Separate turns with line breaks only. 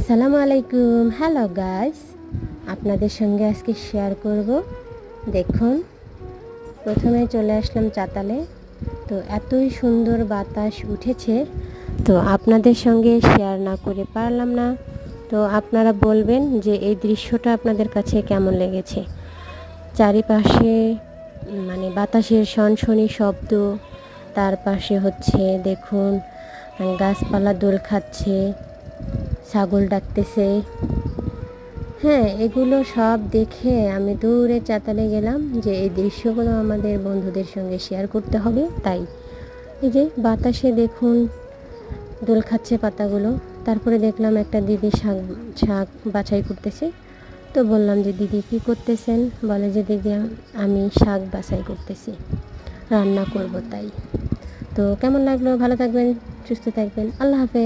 আসসালামু আলাইকুম। Hello guys, আপনাদের সঙ্গে আজকে শেয়ার করব। দেখুন, প্রথমে চলে আসলাম চাতালে। তো এতই সুন্দর বাতাস উঠেছে, তো আপনাদের সঙ্গে শেয়ার না করে পারলাম না। তো আপনারা বলবেন যে এই দৃশ্যটা আপনাদের কাছে কেমন লেগেছে। চারিপাশে মানে বাতাসের সনসনি শব্দ, তার পাশে হচ্ছে দেখুন গাছপালা দোল খাচ্ছে, ছাগল ডাকতেছে। হ্যাঁ, এগুলো সব দেখে আমি দূরে চাতালে গেলাম যে এই দৃশ্যগুলো আমাদের বন্ধুদের সঙ্গে শেয়ার করতে হবে। তাই এই যে বাতাসে দেখুন দোল খাচ্ছে পাতাগুলো। তারপরে দেখলাম একটা দিদি শাক শাক বাছাই করতেছে। তো বললাম যে দিদি কী করতেছেন? বলে যে দিদি আমি শাক বাছাই করতেছি, রান্না করব তাই। তো কেমন লাগলো? ভালো থাকবেন, সুস্থ থাকবেন। আল্লাহ হাফেজ।